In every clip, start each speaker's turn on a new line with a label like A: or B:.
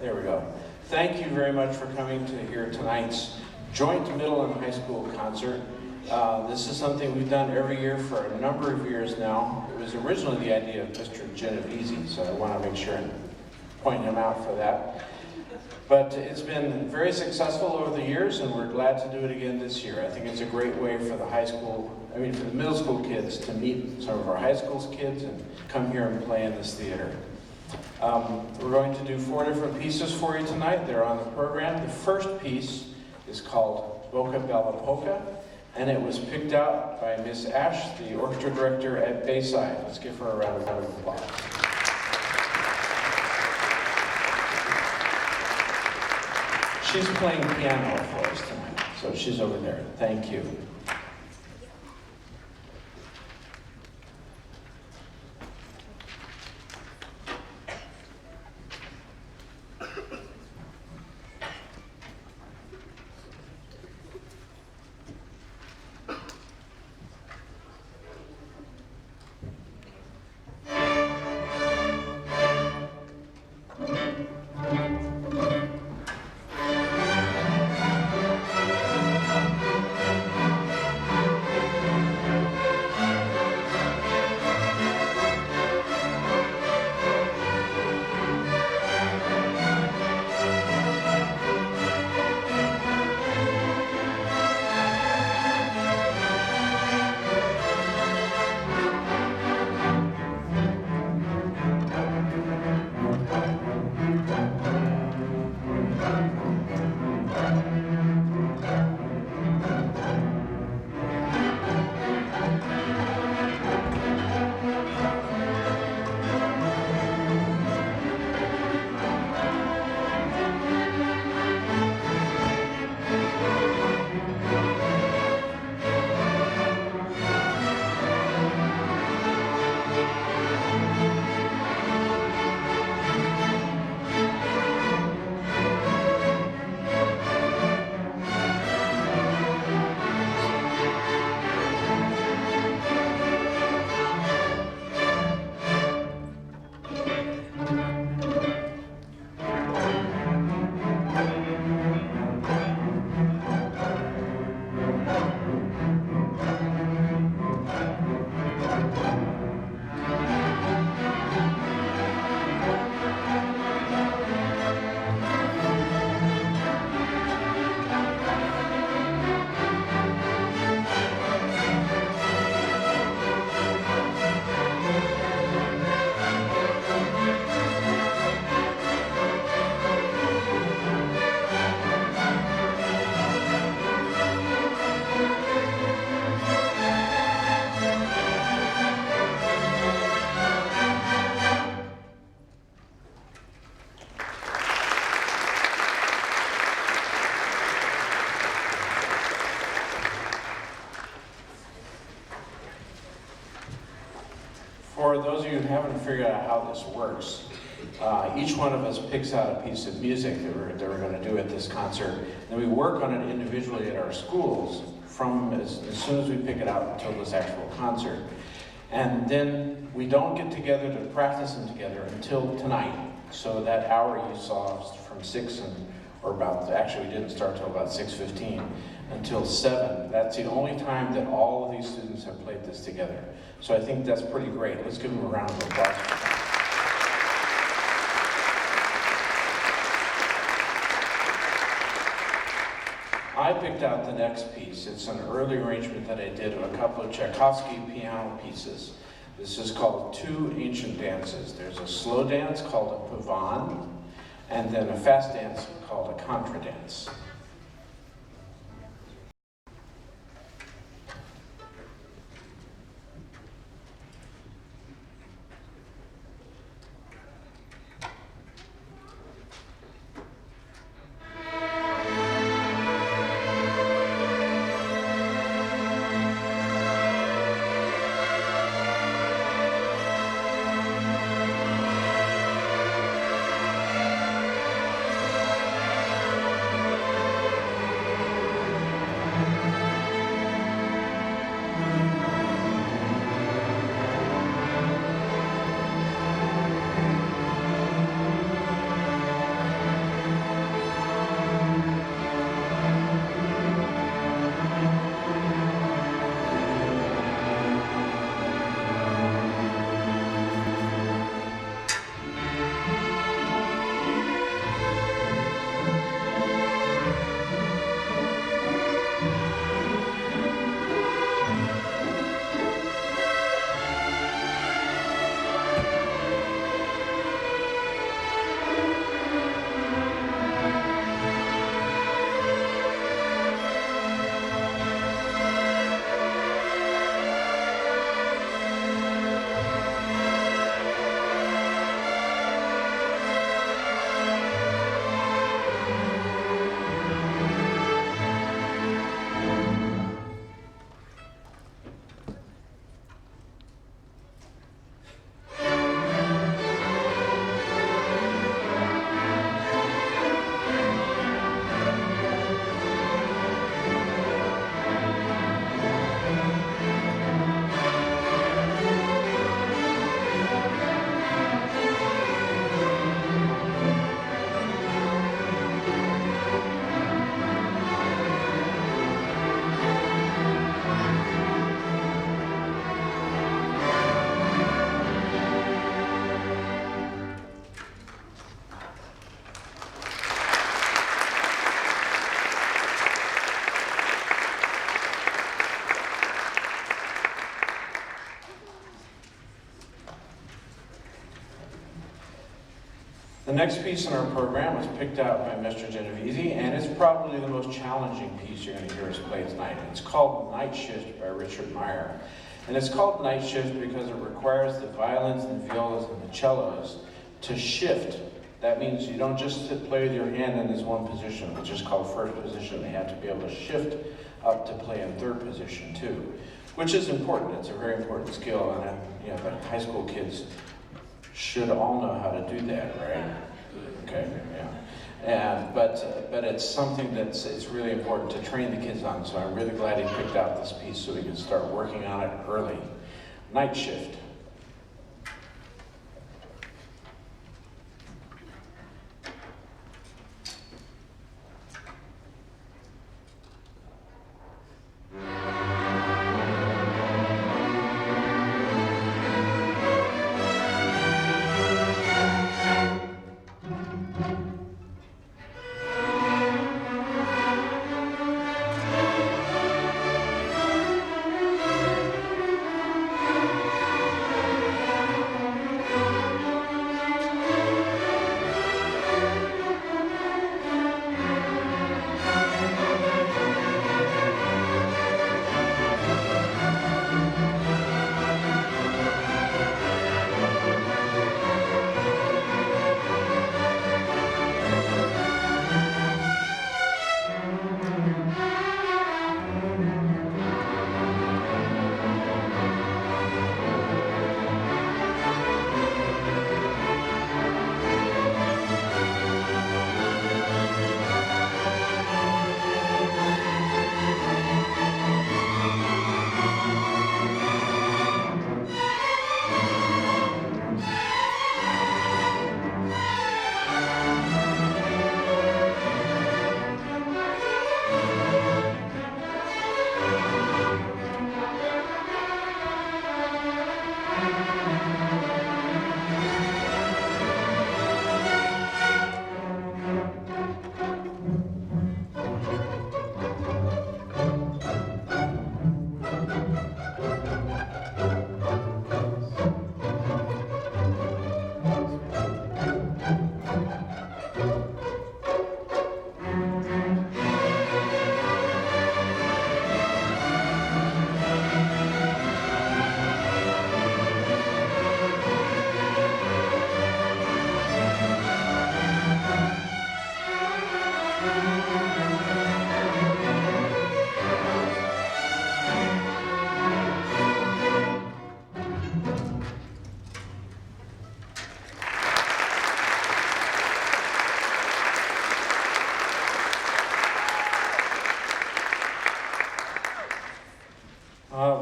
A: There we go. Thank you very much for coming to hear tonight's joint middle and high school concert. This is something we've done every year for a number of years now. It was originally the idea of Mr. Genovese, so I want to make sure and point him out for that. But it's been very successful over the years, and we're glad to do it again this year. I think it's a great way for the for the middle school kids to meet some of our high school kids and come here and play in this theater. We're going to do 4 different pieces for you tonight. They're on the program. The first piece is called Boca Bella Polka, and it was picked out by Miss Ash, the orchestra director at Bayside. Let's give her a round of applause. She's playing piano for us tonight, so she's over there. Thank you. For those of you who haven't figured out how this works, each one of us picks out a piece of music that we're going to do at this concert. And we work on it individually at our schools from as soon as we pick it out until this actual concert. And then we don't get together to practice them together until tonight. So that hour you saw from 6 actually we didn't start till about 6:15 until 7. That's the only time that all of these students have played this together. So I think that's pretty great. Let's give them a round of applause. I picked out the next piece. It's an early arrangement that I did of a couple of Tchaikovsky piano pieces. This is called Two Ancient Dances. There's a slow dance called a pavan, and then a fast dance called a contra dance. The next piece in our program was picked out by Mr. Genovese, and it's probably the most challenging piece you're going to hear us play tonight. It's called Night Shift by Richard Meyer. And it's called Night Shift because it requires the violins and violas and the cellos to shift. That means you don't just play with your hand in this one position, which is called first position. They have to be able to shift up to play in third position too, which is important. It's a very important skill, and the high school kids should all know how to do that, right? Okay, yeah. But it's something it's really important to train the kids on. So I'm really glad he picked out this piece so we can start working on it early. Night Shift.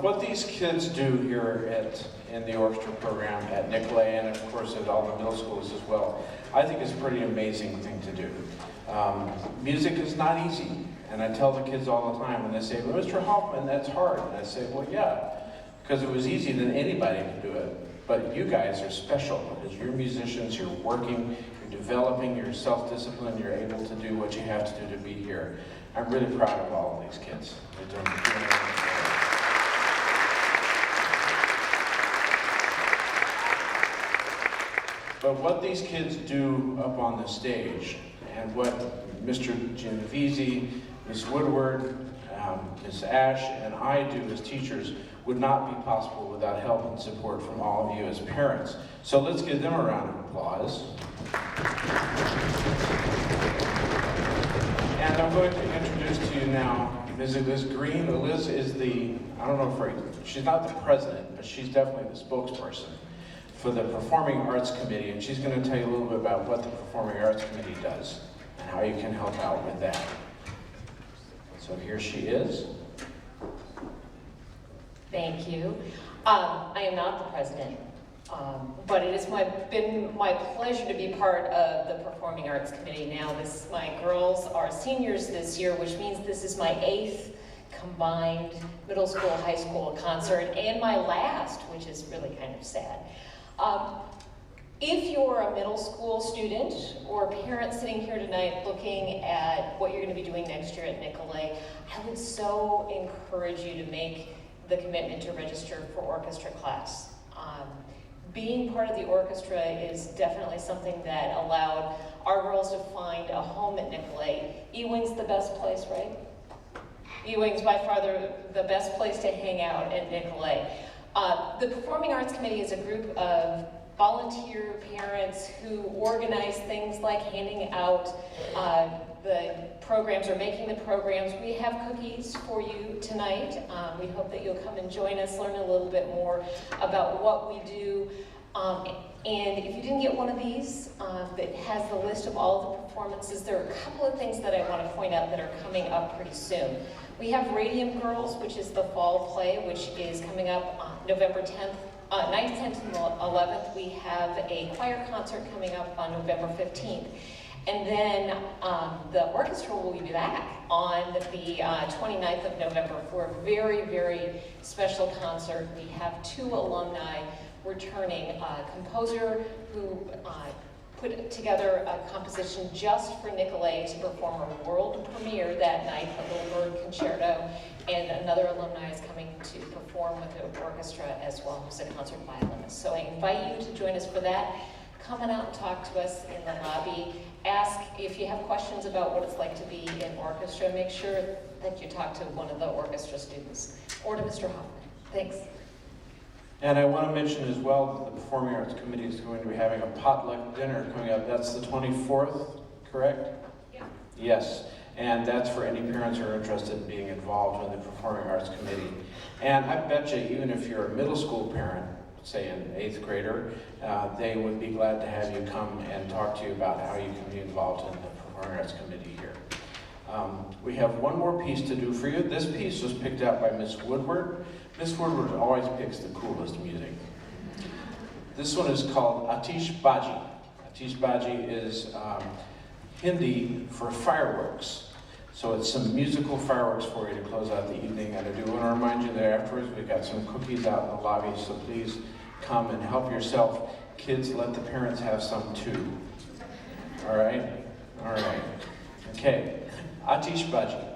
A: What these kids do here in the orchestra program at Nicolet, and of course at all the middle schools as well, I think is a pretty amazing thing to do. Music is not easy, and I tell the kids all the time, and they say, well, Mr. Hoffman, that's hard. And I say, well, yeah, because it was easy, then anybody could do it. But you guys are special, because you're musicians, you're working, you're developing, you're self-disciplined, you're able to do what you have to do to be here. I'm really proud of all of these kids. They're doing But what these kids do up on the stage, and what Mr. Genovese, Ms. Woodward, Ms. Ash, and I do as teachers would not be possible without help and support from all of you as parents. So let's give them a round of applause. And I'm going to introduce to you now Ms. Liz Green. Liz is she's not the president, but she's definitely the spokesperson for the Performing Arts Committee, and she's going to tell you a little bit about what the Performing Arts Committee does and how you can help out with that. So here she is.
B: Thank you. I am not the president, but it has been my pleasure to be part of the Performing Arts Committee now. My girls are seniors this year, which means this is my 8th combined middle school, high school concert, and my last, which is really kind of sad. If you're a middle school student or parent sitting here tonight looking at what you're going to be doing next year at Nicolet, I would so encourage you to make the commitment to register for orchestra class. being part of the orchestra is definitely something that allowed our girls to find a home at Nicolet. E-Wing's the best place, right? E-Wing's by far the best place to hang out at Nicolet. The Performing Arts Committee is a group of volunteer parents who organize things like handing out the programs or making the programs. We have cookies for you tonight. We hope that you'll come and join us, learn a little bit more about what we do. And if you didn't get one of these that has the list of all the performances, there are a couple of things that I want to point out that are coming up pretty soon. We have Radium Girls, which is the fall play, which is coming up November 10th. 9th, 10th, and 11th. We have a choir concert coming up on November 15th. And then the orchestra will be back on the 29th of November for a very, very special concert. We have 2 alumni returning, a composer who put together a composition just for Nicolet to perform a world premiere that night, the Little Bird Concerto, and another alumni is coming to perform with the orchestra as well, who's a concert violinist. So I invite you to join us for that. Come on out and talk to us in the lobby. Ask if you have questions about what it's like to be in orchestra. Make sure that you talk to one of the orchestra students or to Mr. Hoffman. Thanks.
A: And I want to mention as well that the Performing Arts Committee is going to be having a potluck dinner coming up. That's the 24th, correct?
B: Yeah.
A: Yes, and that's for any parents who are interested in being involved in the Performing Arts Committee. And I bet you, even if you're a middle school parent, say an 8th grader, they would be glad to have you come and talk to you about how you can be involved in the Performing Arts Committee here. We have one more piece to do for you. This piece was picked out by Miss Woodward. Miss Woodward always picks the coolest music. This one is called Atishbaji. Atishbaji is Hindi for fireworks. So it's some musical fireworks for you to close out the evening. And I do want to remind you that afterwards we've got some cookies out in the lobby, so please come and help yourself. Kids, let the parents have some too. All right? All right. Okay. Atishbaji.